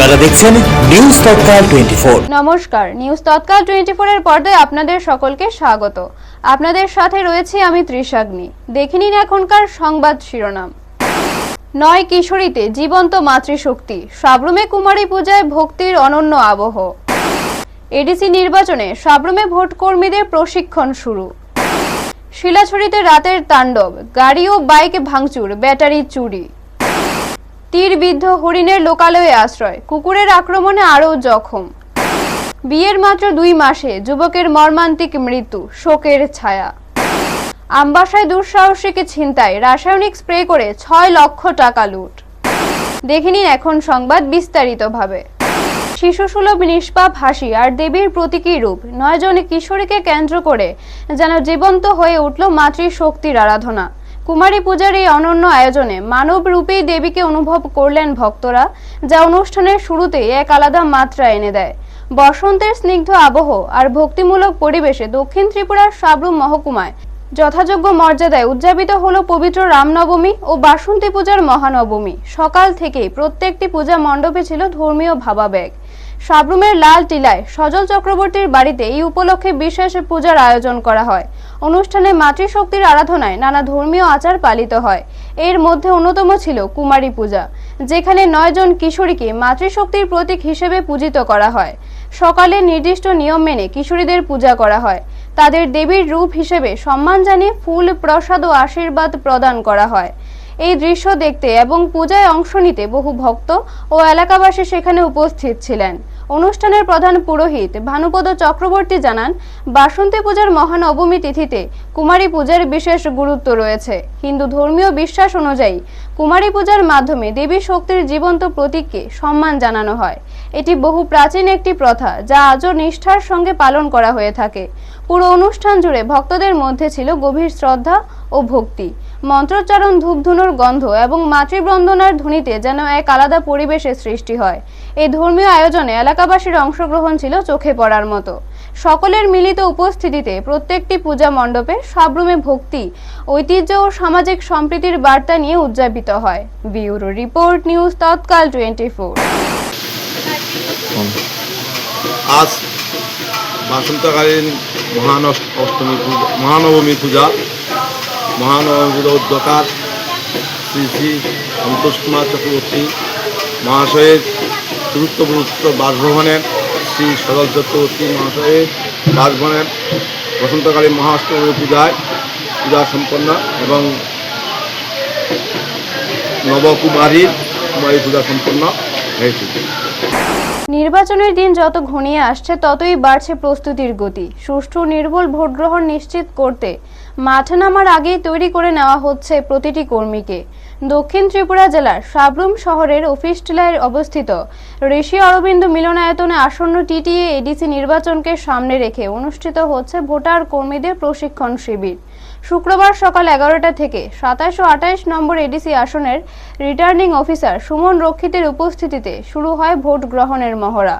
আপনারা দেখছেন নিউজ তৎকাল 24। নমস্কার, নিউজ তৎকাল 24 এর পর্দায় আপনাদের সকলকে স্বাগত। আপনাদের সাথে রয়েছে আমি ত্রিশাগ্নি। দেখে নিন এখনকার সংবাদ শিরোনাম। 9 কিশোরীতে জীবন্ত মাতৃশক্তি, সাবরুমে কুমারী পূজায় ভক্তির অনন্য আবহ। এডিসি নির্বাচনে সাবরুমে ভোট কর্মীদের প্রশিক্ষণ শুরু। শিলাছড়িতে রাতের তাণ্ডব, গাড়ি ও বাইক ভাঙচুর, ব্যাটারি চুরি। তীরবিদ্ধ হরিণের লোকালয়ে আশ্রয়, কুকুরের আক্রমণে আরও জখম। বিয়ের মাত্র 2 মাসে যুবকের মর্মান্তিক মৃত্যু, শোকের ছায়া। আমবাসায় দুঃসাহসিক ছিনতাই, রাসায়নিক স্প্রে করে 6 লক্ষ টাকা লুট। দেখে নিন এখন সংবাদ বিস্তারিতভাবে। শিশুসুলভ নিষ্পাপ হাসি আর দেবীর প্রতীকী রূপ 9 জন কিশোরীকে কেন্দ্র করে যেন জীবন্ত হয়ে উঠল মাতৃশক্তির আরাধনা। কুমারী পূজার এই অনন্য আয়োজনে মানব রূপেই দেবীকে অনুভব করলেন ভক্তরা, যা অনুষ্ঠানের শুরুতেই এক আলাদা মাত্রা এনে দেয়। বসন্তের স্নিগ্ধ আবহ আর ভক্তিমূলক পরিবেশে দক্ষিণ ত্রিপুরার সাবরুম মহকুমায় যথাযোগ্য মর্যাদায় উদযাপিত হলো পবিত্র রামনবমী ও বাসন্তী পূজার মহানবমী। সকাল থেকেই প্রত্যেকটি পূজা মণ্ডপে ছিল ধর্মীয় ভাবাবেগ। সাবরুমের লাল টিলায় সজল চক্রবর্তীর বাড়িতে এই উপলক্ষে বিশেষ পূজার আয়োজন করা হয়। অনুষ্ঠানে মাতৃশক্তির আরাধনায় নানা ধর্মীয় আচার পালিত হয়। এর মধ্যে অন্যতম ছিল কুমারী পূজা, যেখানে 9 জন কিশোরীকে মাতৃশক্তির প্রতীক হিসেবে পূজিত করা হয়। সকালে নির্দিষ্ট নিয়ম মেনে কিশোরীদের পূজা করা হয়। তাদের দেবীর রূপ হিসেবে সম্মান জানিয়ে ফুল, প্রসাদ ও আশীর্বাদ প্রদান করা হয়। এই দৃশ্য দেখতে এবং পূজায় অংশ নিতে বহু ভক্ত ও এলাকাবাসী সেখানে উপস্থিত ছিলেন। অনুষ্ঠানের প্রধান পুরোহিত ভানুপদ চক্রবর্তী জানান, বাসন্তী পূজার মহানবমী তিথিতে কুমারী পূজার বিশেষ গুরুত্ব রয়েছে। হিন্দু ধর্মীয় বিশ্বাস অনুযায়ী কুমারী পূজার মাধ্যমে দেবী শক্তির জীবন্ত প্রতীককে সম্মান জানানো হয়। এটি বহু প্রাচীন একটি প্রথা, যা আজও নিষ্ঠার সঙ্গে পালন করা হয়ে থাকে। পুরো অনুষ্ঠান জুড়ে ভক্তদের মধ্যে ছিল গভীর শ্রদ্ধা ও ভক্তি। মন্ত্রোচ্চারণ, ধূপধুনোর গন্ধ এবং মাতৃবন্দনার ধ্বনিতে যেন এক আলাদা পরিবেশের সৃষ্টি হয়। এই ধর্মীয় আয়োজনে এলাকাবাসীর অংশগ্রহণ ছিল চোখে পড়ার মতো। সকলের মিলিত উপস্থিতিতে প্রত্যেকটি পূজা মণ্ডপে সাবরুমে ভক্তি, ঐতিহ্য ও সামাজিক সম্প্রীতির বার্তা নিয়ে উদযাপিত হয়। ব্যুরো রিপোর্ট, নিউজ তৎকাল 24। আজ বাসন্তকালীন মহানবমী পূজা উদ্যোক্তা শ্রী শ্রী সন্তোষ কুমার চক্রবর্তী মহাশয়ের চতুর্থ বাসভবনের শ্রী সজল চক্রবর্তী মহাশয়ের বাসভবনের বসন্তকালীন মহাষ্টমী পূজা সম্পন্ন এবং কুমারী পূজা সম্পন্ন হয়েছে। নির্বাচনের দিন যত ঘনিয়ে আসছে ততই বাড়ছে প্রস্তুতির গতি। সুষ্ঠু নির্ভুল ভোট গ্রহণ নিশ্চিত করতে মাঠে নামার আগেই তৈরি করে নেওয়া হচ্ছে প্রতিটি কর্মীকে। দক্ষিণ ত্রিপুরা জেলার সাবরুম শহরের অফিস টিলায় অবস্থিত ঋষি অরবিন্দ মিলনায়তনে আসন্ন টিটিএ এডিসি নির্বাচনকে সামনে রেখে অনুষ্ঠিত হচ্ছে ভোটার কর্মীদের প্রশিক্ষণ শিবির। শুক্রবার সকাল 11টা থেকে 27 ও 28 নম্বর এডিসি আসনের রিটার্নিং অফিসার সুমন রক্ষিতের উপস্থিতিতে শুরু হয় ভোট গ্রহণের মহড়া।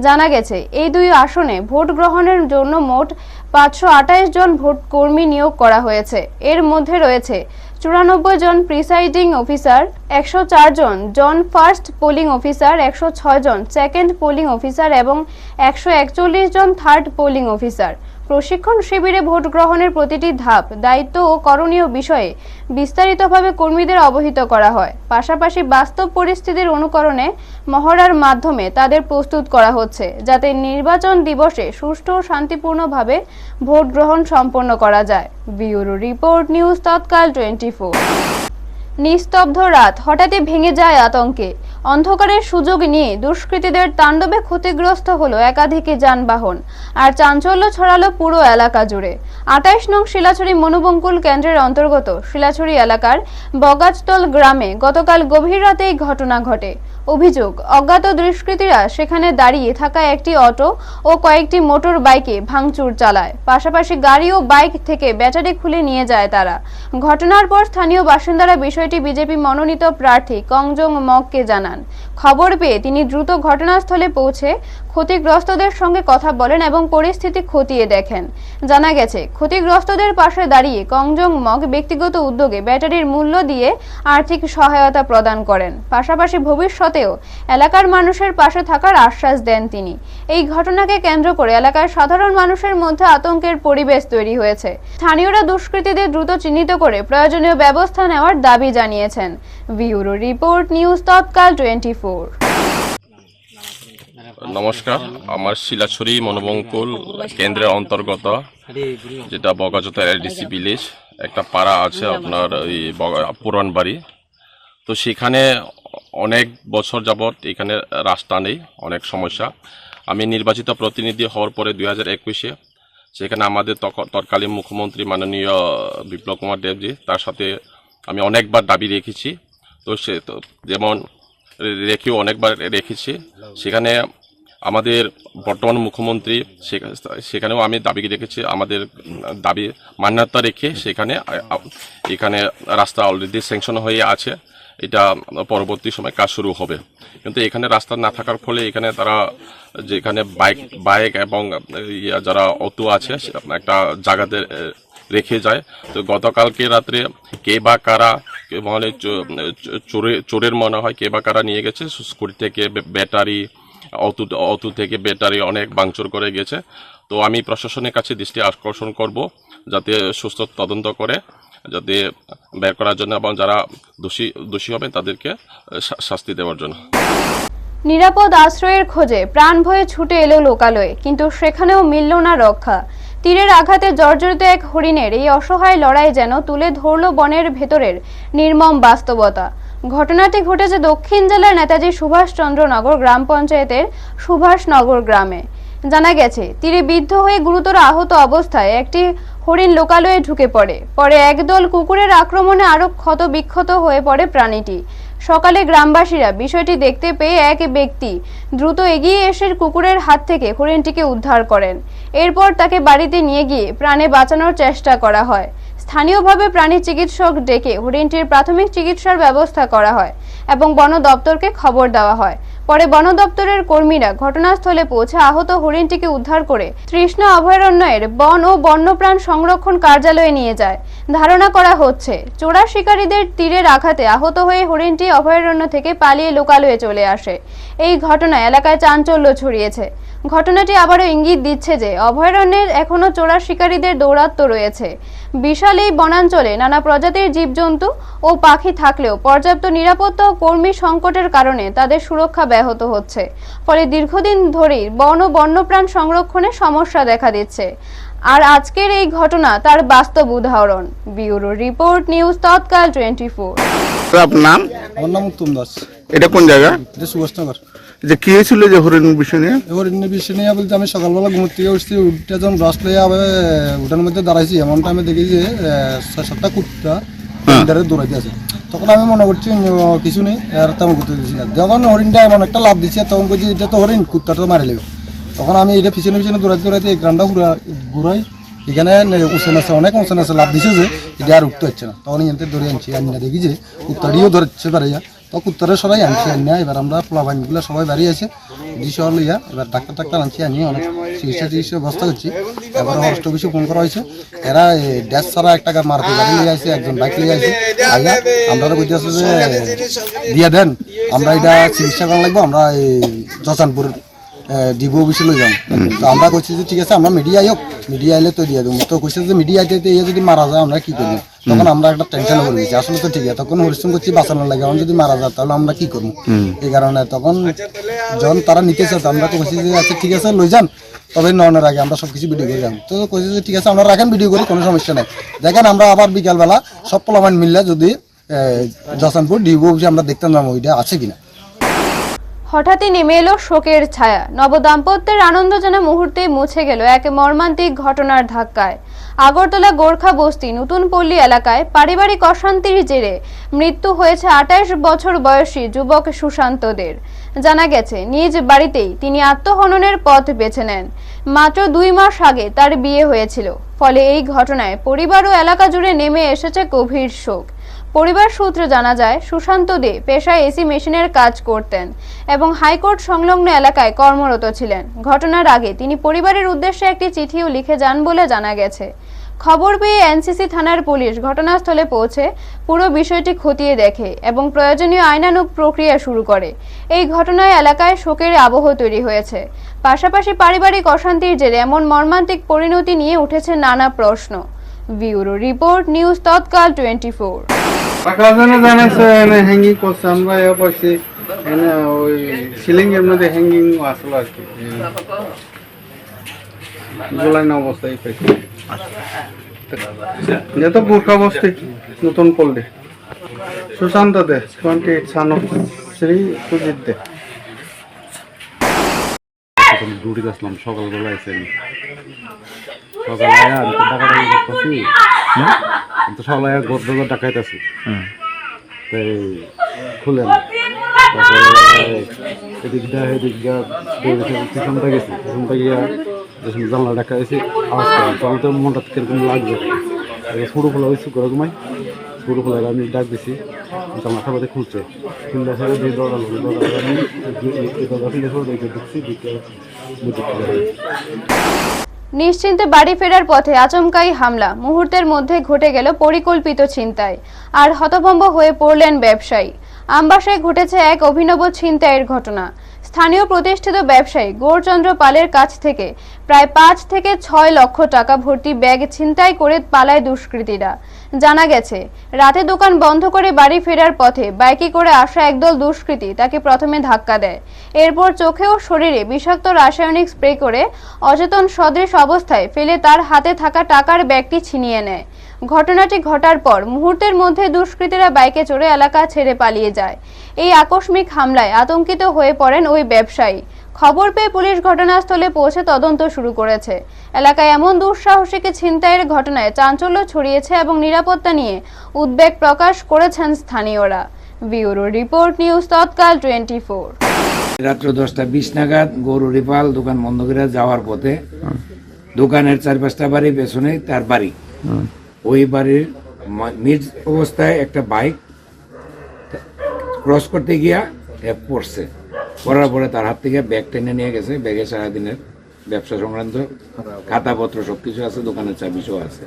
জানা গেছে, এই 2 আসনে ভোট গ্রহণের জন্য মোট 528 জন ভোট কর্মী নিয়োগ করা হয়েছে। এর মধ্যে রয়েছে 94 জন প্রিসাইডিং অফিসার, 104 জন ফার্স্ট পোলিং অফিসার, 106 জন সেকেন্ড পোলিং অফিসার এবং 141 জন থার্ড পোলিং অফিসার। প্রশিক্ষণ শিবিরে ভোট গ্রহণের প্রতিটি ধাপ, দায়িত্ব ও করণীয় বিষয়ে বিস্তারিতভাবে কর্মীদের অবহিত করা হয়। পাশাপাশি বাস্তব পরিস্থিতির অনুকরণে মহড়ার মাধ্যমে তাদের প্রস্তুত করা হচ্ছে, যাতে নির্বাচন দিবসে সুষ্ঠু ও শান্তিপূর্ণভাবে ভোট গ্রহণ সম্পন্ন করা যায়। ব্যুরো রিপোর্ট, নিউজ তৎকাল 24। নিস্তব্ধ রাত হঠাৎই ভেঙে যায় আতঙ্কে। অন্ধকারের সুযোগ নিয়ে দুষ্কৃতীদের তাণ্ডবে ক্ষতিগ্রস্ত হলো একাধিক যানবাহন আর চাঞ্চল্য ছড়ালো পুরো এলাকা জুড়ে। 28 নং শিলাছড়ি মনোবঙ্কুল কেন্দ্রের অন্তর্গত শিলাছড়ি এলাকার বগাজতল গ্রামে গতকাল গভীর রাতে এই ঘটনা ঘটে। অভিযোগ, অজ্ঞাত দুষ্কৃতীরা সেখানে দাঁড়িয়ে থাকা একটি অটো ও কয়েকটি মোটর বাইকে ভাঙচুর চালায়। পাশাপাশি গাড়ি ও বাইক থেকে ব্যাটারি খুলে নিয়ে যায় তারা। ঘটনার পর স্থানীয় বাসিন্দারা বিষয়টি বিজেপি মনোনীত প্রার্থী কংজং মগকে জানায়। জানান। খবর পেয়ে তিনি দ্রুত ঘটনাস্থলে পৌঁছে ক্ষতিগ্রস্তদের সঙ্গে কথা বলেন এবং পরিস্থিতি খতিয়ে দেখেন। জানা গেছে, ক্ষতিগ্রস্তদের পাশে দাঁড়িয়ে কংজং মগ ব্যক্তিগত উদ্যোগে ব্যাটারির মূল্য দিয়ে আর্থিক সহায়তা প্রদান করেন। পাশাপাশি ভবিষ্যতেও এলাকার মানুষের পাশে থাকার আশ্বাস দেন তিনি। এই ঘটনাকে কেন্দ্র করে এলাকার সাধারণ মানুষের মধ্যে আতঙ্কের পরিবেশ তৈরি হয়েছে। স্থানীয়রা দুষ্কৃতীদের দ্রুত চিহ্নিত করে প্রয়োজনীয় ব্যবস্থা নেওয়ার দাবি জানিয়েছেন। ব্যুরো রিপোর্ট, নিউজ তৎকাল 24। নমস্কার, আমার শিলাছড়ি মনোবঙ্কুল কেন্দ্রের অন্তর্গত যেটা বগাজোতা এলডিসি ভিলেজ একটা পাড়া আছে আপনার ওই পুরান বাড়ি। তো সেখানে অনেক বছর যাবৎ এখানে রাস্তা নেই, অনেক সমস্যা। আমি নির্বাচিত প্রতিনিধি হওয়ার পরে 2021-এ সেখানে আমাদের তৎকালীন মুখ্যমন্ত্রী মাননীয় বিপ্লব কুমার দেবজি, তার সাথে আমি অনেকবার দাবি রেখেছি। তো সে তো যেমন রেখেও অনেকবার রেখেছি। সেখানে আমাদের বর্তমান মুখ্যমন্ত্রী সেখানেও আমি দাবি রেখেছি, আমাদের দাবি মান্যতা রেখে এখানে রাস্তা অলরেডি স্যাংশন হয়ে আছে। এটা পরবর্তী সময় কাজ শুরু হবে। কিন্তু এখানে রাস্তা না থাকার ফলে এখানে তারা যেখানে বাইক এবং যারা অটো আছে একটা জায়গাতে রেখে যায়। তো গতকালকে রাত্রে কে বা কারা মনে চোরের মনে হয় কে বা কারা নিয়ে গেছে, স্কুটি থেকে ব্যাটারি, অটো থেকে ব্যাটারি অনেক ভাঙচুর করে গেছে। তো আমি প্রশাসনের কাছে দৃষ্টি আকর্ষণ করব যাতে সুস্থ তদন্ত করে যাতে বের করার জন্য এবং যারা দোষী হবে তাদেরকে শাস্তি দেওয়ার জন্য। নিরাপদ আশ্রয়ের খোঁজে প্রাণ ভয়ে ছুটে এলো লোকালয়ে, কিন্তু সেখানেও মিলল না রক্ষা। তীরের আঘাতে জর্জরিত এক হরিণের এই অসহায় লড়াই যেন তুলে ধরল বনের ভেতরের নির্মম বাস্তবতা। ঘটনাটি ঘটেছে দক্ষিণ জেলার নেতাজি সুভাষচন্দ্রনগর গ্রাম পঞ্চায়েতের সুভাষনগর গ্রামে। জানা গেছে, তীরে বিদ্ধ হয়ে গুরুতর আহত অবস্থায় একটি হরিণ লোকালয়ে ঢুকে পরে একদল কুকুরের আক্রমণে আরো ক্ষতবিক্ষত হয়ে পড়ে প্রাণীটি। সকালে গ্রামবাসীরা বিষয়টি দেখতে পেয়ে এক ব্যক্তি দ্রুত এগিয়ে এসে কুকুরের হাত থেকে হরিণটিকে উদ্ধার করেন। এরপর তাকে বাড়িতে নিয়ে গিয়ে প্রাণে বাঁচানোর চেষ্টা করা হয়। স্থানীয়ভাবে প্রাণী চিকিৎসক ডেকে হরিণটির প্রাথমিক চিকিৎসার ব্যবস্থা করা হয় এবং বন দপ্তরকে খবর দেওয়া হয়। পরে বন দপ্তরের কর্মীরা ঘটনাস্থলে পৌঁছে আহত হরিণটিকে উদ্ধার করে তৃষ্ণা অভয়ারণ্যের বন ও বন্যপ্রাণ সংরক্ষণ কার্যালয়ে নিয়ে যায়। ধারণা করা হচ্ছে, চোরা শিকারীদের তীরের আঘাতে আহত হয়ে হরিণটি অভয়ারণ্য থেকে পালিয়ে লোকালয়ে চলে আসে। এই ঘটনায় এলাকায় চাঞ্চল্য ছড়িয়েছে। ঘটনাটি আবারও ইঙ্গিত দিচ্ছে যে অভয়ারণ্যের এখনো চোরা শিকারীদের দৌরাত্ম্য রয়েছে। বিশাল এই বনাঞ্চলে নানা প্রজাতির জীবজন্তু ও পাখি থাকলেও পর্যাপ্ত নিরাপত্তা ও কর্মী সংকটের কারণে তাদের সুরক্ষা ব্যাহত হচ্ছে। ফলে দীর্ঘদিন ধরেই বন ও বন্যপ্রাণ সংরক্ষণে সমস্যা দেখা দিচ্ছে। আর আজকের এই ঘটনা তার বাস্তব উদাহরণ। ব্যুরো রিপোর্ট, নিউজ তৎকাল 24। আপনার নাম? আমার নাম উত্তম দাস। এটা কোন জায়গা? এটা সুভাষনগর। যে কি হয়েছিল যে হরিণের বিষয় নিয়ে? হরিণের বিষয় নিয়ে বলতে আমি সকালবেলা ঘুম থেকে উঠছি, উঠতে যখন ব্রাশ লইয়া উঠানের মধ্যে দাঁড়াইছি, এমন টাইমে দেখি যে 6-7টা কুত্তা দৌড়াইতে আছে। তখন আমি মনে করছি কিছু নেই, আর তেমন করতে দিচ্ছি না। যখন হরিণটা এমন একটা লাভ দিচ্ছে তখন বলছি এটা তো হরিণ, কুত্তাটা মারি নেবে। তখন আমি এটা পিছনে দৌড়াইতে এই গ্রামটা ঘুরাই, এখানে অনেক উঁচু আছে, লাভ দিছে যে এটা আর উঠতে হচ্ছে না। তখন এখান ধরে আনছি, আনি না দেখি যে কুত্তাটিও ধরছে পারে, তো কুত্তারে সবাই আনছি আনিয়া। এবার আমরা পোলাবাইনগুলো সবাই বাড়িয়ে আছে দিশা লইয়া, এবার ডাক্তার আনছি আনিয়ে অনেক চিকিৎসা ব্যবস্থা করছি। এবার হস্ট অফিসে ফোন করা হয়েছে, এরা ড্যাশ ছাড়া একটা মারুতি গাড়ি নিয়ে আসছে, একজন বাইক নিয়ে আসছে। আইয়া আমরা বুঝতে আসছে যে দিয়ে দেন, আমরা এটা চিকিৎসা করা লাগবো, আমরা এই জচানপুর ডিবো অফিসে লই যাম। তো আমরা কইছি যে ঠিক আছে, আমরা মিডিয়া হোক, মিডিয়া এলে তো দিয়ে দেবো। তো কইছে যে মিডিয়া আইতে ইয়ে যদি মারা যায় আমরা কি করবো? তখন আমরা একটা টেনশন করে গেছি, আসলে তো ঠিক আছে, তখন পরিশ্রম করছি বাঁচানোর লাগে, এখন যদি মারা যায় তাহলে আমরা কি করবো? এই কারণে তখন যখন তারা নিতে চায় আমরা কইছি যে আচ্ছা ঠিক আছে লই যান, তবে নয়নের আগে আমরা সবকিছু ভিডিও করে যাম। তো কইছে যে ঠিক আছে আমরা রাখেন, ভিডিও করি, কোনো সমস্যা নেই। দেখেন আমরা আবার বিকালবেলা সব পোলামান মিললে যদি জচানপুর ডিবো অফিসে আমরা দেখতাম যাবো ওইটা আছে কিনা। হঠাৎই নেমে এলো শোকের ছায়া। নবদাম্পত্যের আনন্দজনক মুহূর্তে মুছে গেল এক মর্মান্তিক ঘটনার ধাক্কায়। আগরতলা গোর্খা বস্তি নতুন পল্লী এলাকায় পারিবারিক অশান্তির জেরে মৃত্যু হয়েছে 28 বছর বয়সী যুবক সুশান্তদের। জানা গেছে, নিজ বাড়িতেই তিনি আত্মহননের পথ বেছে নেন। মাত্র 2 মাস আগে তার বিয়ে হয়েছিল। ফলে এই ঘটনায় পরিবার ও এলাকা জুড়ে নেমে এসেছে গভীর শোক। পরিবার সূত্রে জানা যায়, সুশান্ত দে পেশায় এসি মেশিনের কাজ করতেন এবং হাইকোর্ট সংলগ্ন এলাকায় কর্মরত ছিলেন। ঘটনার আগে তিনি পরিবারের উদ্দেশ্যে একটি চিঠিও লিখে যান বলে জানা গেছে। খবর পেয়ে এনসিসি থানার পুলিশ ঘটনাস্থলে পৌঁছে পুরো বিষয়টি খতিয়ে দেখে এবং প্রয়োজনীয় আইনানুগ প্রক্রিয়া শুরু করে। এই ঘটনায় এলাকায় শোকের আবহ তৈরি হয়েছে। পাশাপাশি পারিবারিক অশান্তির জেরে এমন মর্মান্তিক পরিণতি নিয়ে উঠেছে নানা প্রশ্ন। ব্যুরো রিপোর্ট, নিউজ তৎকাল 24। পাকাজনে জানাইছে এনে হ্যাঙ্গিং করছে, আমরা এ পাইছি এনে ওই সিলিং এর মধ্যে হ্যাঙ্গিং আসলো আর কি, গোলাইন অবস্থায় পাইছি। যেহেতু বোরখা বস্তি Natun Palli, Sushanta De 28 son of Shri Sujit De. Duty আসলাম সকালবেলা এসে সকালবেলা আমি তো ডাকাডাকি করতেছি, আমি তো সকালে গদ্দগর ডাকাইতেছি, তাই খুলে না। তারপরে এদিকটা পিছনটা গেছি, পিছনটা গিয়া জানলা ডাকাইছি, আওয়াজ করে তখন তো মনটা কিরকম লাগবে। শুরু খোলা হয়েছে করে ঘুমাই, শুরু খোলা আমি ডাক দিছি, জানলা খাবাতে খুলছে, খুললে সাথে দুই দরজা আমি দরজা খুলে ঢুকছি, নিশ্চিন্তে বাড়ি ফেরার পথে আচমকাই হামলা, মুহূর্তের মধ্যে ঘটে গেল পরিকল্পিত ছিনতাই, আর হতভম্ব হয়ে পড়লেন ব্যবসায়ী। আমবাসায় ঘটেছে এক অভিনব ছিনতাইয়ের ঘটনা। স্থানীয় প্রতিষ্ঠিত ব্যবসায়ী গৌরচন্দ্র পালের কাছ থেকে প্রায় 5 থেকে 6 লক্ষ টাকা ভর্তি ব্যাগ ছিনতাই করে পালায় দুষ্কৃতীরা। জানা গেছে, রাতে দোকান বন্ধ করে বাড়ি ফেরার পথে বাইকে করে আসা একদল দুষ্কৃতী তাকে প্রথমে ধাক্কা দেয়। এরপর চোখে ও শরীরে বিষাক্ত রাসায়নিক স্প্রে করে অচেতন সদৃশ অবস্থায় ফেলে তার হাতে থাকা টাকার ব্যাগটি ছিনিয়ে নেয়। ঘটনাটি ঘটার পর মুহূর্তের মধ্যে দুষ্কৃতীরা বাইকে চড়ে এলাকা ছেড়ে পালিয়ে যায়। এই আকস্মিক হামলায় আতঙ্কিত হয়ে পড়েন ওই ব্যবসায়ী। খবর পেয়ে পুলিশ ঘটনাস্থলে পৌঁছে তদন্ত শুরু করেছে। এলাকায় এমন দুঃসাহসিক ছিনতাইয়ের ঘটনায় চাঞ্চল্য ছড়িয়েছে এবং নিরাপত্তা নিয়ে উদ্বেগ প্রকাশ করেছেন স্থানীয়রা। ব্যুরো রিপোর্ট, নিউজ তৎকাল 24। রাত্র 10:20 নাগাদ গৌরীপাল দোকান বন্ধ করে যাওয়ার পথে দোকানের 4-5টা বাড়ি পেছনে তার বাড়ি, ওই বাড়ির মিড অবস্থায় একটা বাইক ক্রস করতে গিয়া পড়ছে, পড়ার পরে তার হাত থেকে ব্যাগ টেনে নিয়ে গেছে। ব্যাগে সারাদিনের ব্যবসা সংক্রান্ত খাতাপত্র সবকিছু আছে, দোকানের চাবিসও আছে।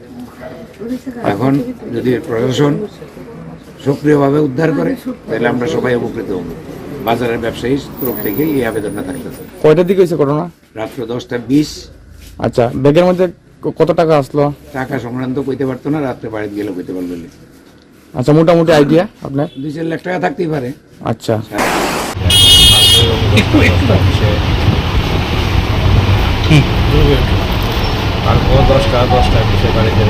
এখন যদি প্রশাসন সক্রিয়ভাবে উদ্ধার করে তাহলে আমরা সবাই উপকৃত হব। বাজারের ব্যবসায়ী তরফ থেকে এই আবেদনটা থাকতেছে। কয়টার দিকে হয়েছে ঘটনা? রাত্র 10:20। আচ্ছা, ব্যাগের মধ্যে কত টাকা আসলো? টাকা সংক্রান্ত কইতে পারতো না, রাত্রে বাড়িতে গেলে কইতে পারলো। আচ্ছা, মোটামুটি আইডিয়া আপনার? 2-4 লাখ টাকা থাকতেই পারে। আচ্ছা, তারপর 10টা বিষয় বাড়িতে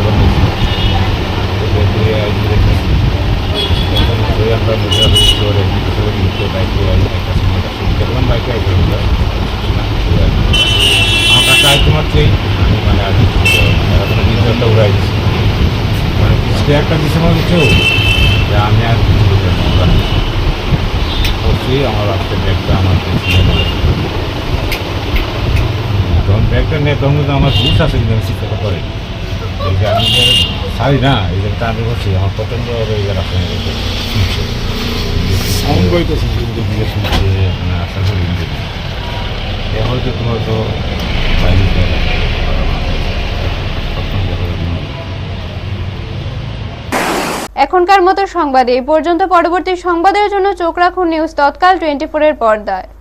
আমার কাছে আইতে মাত্রই আমি মানে নিজেরটা উড়াই দিচ্ছি, মানে একটা দিচ্ছে আমার কিছু আমি আর কিছু করছি। আমার রাস্তায় ব্যাগটা আমার যখন ব্যাগটা নেই তখন কিন্তু আমার ঘুষ আছে, কিন্তু আমি চিন্তা করে এই যে আমি যে ছাড়ি না, এই যে টান করছি আমার প্রচণ্ড এই যে রাস্তা দিকে শুনছে আশা করি এ হয়তো তোমার তো এখনকার মতো সংবাদে এই পর্যন্ত। পরবর্তী সংবাদের জন্য চোখ রাখুন নিউজ তৎকাল 24 এর পর্দায়।